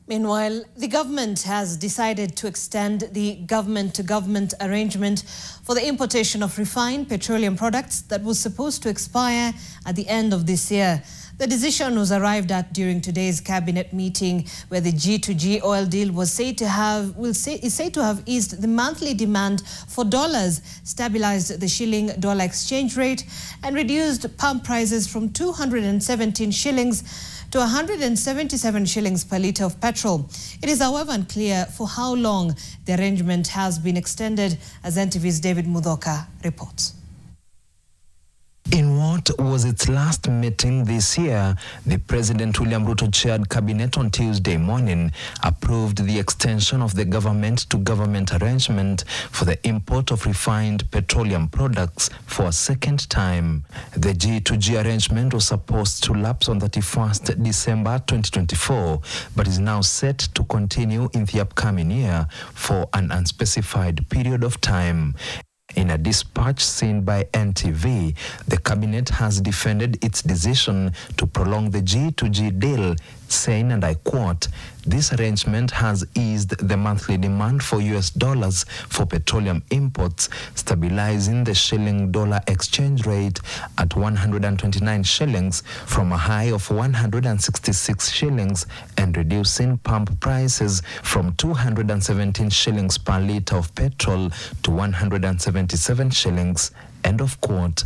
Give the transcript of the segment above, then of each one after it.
Meanwhile, the government has decided to extend the government-to-government arrangement for the importation of refined petroleum products that was supposed to expire at the end of this year. The decision was arrived at during today's cabinet meeting, where the G2G oil deal was said to have eased the monthly demand for dollars, stabilized the shilling-dollar exchange rate, and reduced pump prices from 217 shillings to 177 shillings per litre of petrol. It is, however, unclear for how long the arrangement has been extended, as NTV's David Mudhoka reports. In what was its last meeting this year, the President William Ruto chaired cabinet on Tuesday morning approved the extension of the government-to-government arrangement for the import of refined petroleum products for a second time. The G2G arrangement was supposed to lapse on 31st December 2024, but is now set to continue in the upcoming year for an unspecified period of time. In a dispatch seen by NTV, the cabinet has defended its decision to prolong the G2G deal, saying, and I quote, "This arrangement has eased the monthly demand for US dollars for petroleum imports, stabilizing the shilling-dollar exchange rate at 129 shillings from a high of 166 shillings and reducing pump prices from 217 shillings per litre of petrol to 177 shillings, end of quote.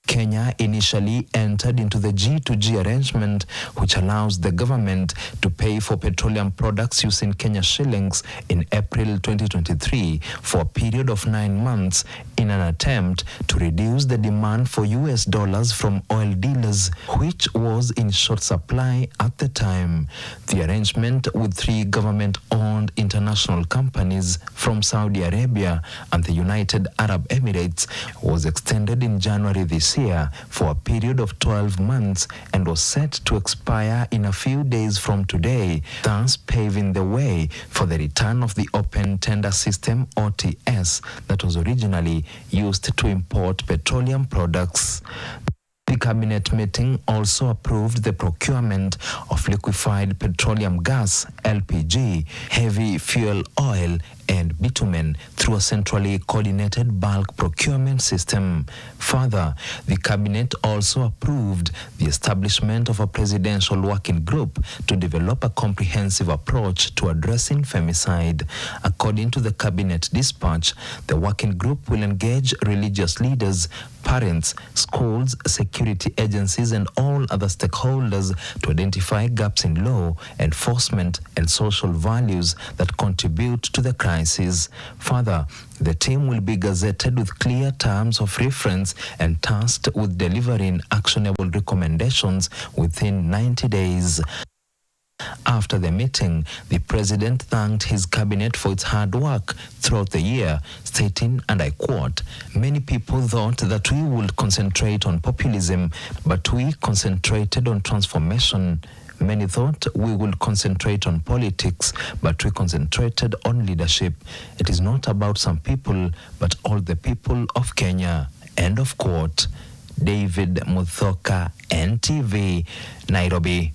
Kenya initially entered into the G2G arrangement, which allows the government to pay for petroleum products using Kenya shillings in April 2023 for a period of 9 months in an attempt to reduce the demand for US dollars from oil dealers, which was in short supply at the time. The arrangement with 3 government-owned international companies from Saudi Arabia and the United Arab Emirates was extended in January this year for a period of 12 months and was set to expire in a few days from today, thus paving the way for the return of the open tender system, OTS, that was originally used to import petroleum products. The cabinet meeting also approved the procurement of liquefied petroleum gas, LPG, heavy fuel oil, and bitumen through a centrally coordinated bulk procurement system. Further, the cabinet also approved the establishment of a presidential working group to develop a comprehensive approach to addressing femicide. According to the cabinet dispatch, the working group will engage religious leaders, parents, schools, security agencies, and all other stakeholders to identify gaps in law, enforcement, and social values that contribute to the crisis. Further, the team will be gazetted with clear terms of reference and tasked with delivering actionable recommendations within 90 days. After the meeting, the president thanked his cabinet for its hard work throughout the year, stating, and I quote, "Many people thought that we would concentrate on populism, but we concentrated on transformation. Many thought we would concentrate on politics, but we concentrated on leadership. It is not about some people, but all the people of Kenya." End of quote. David Mudhoka, NTV, Nairobi.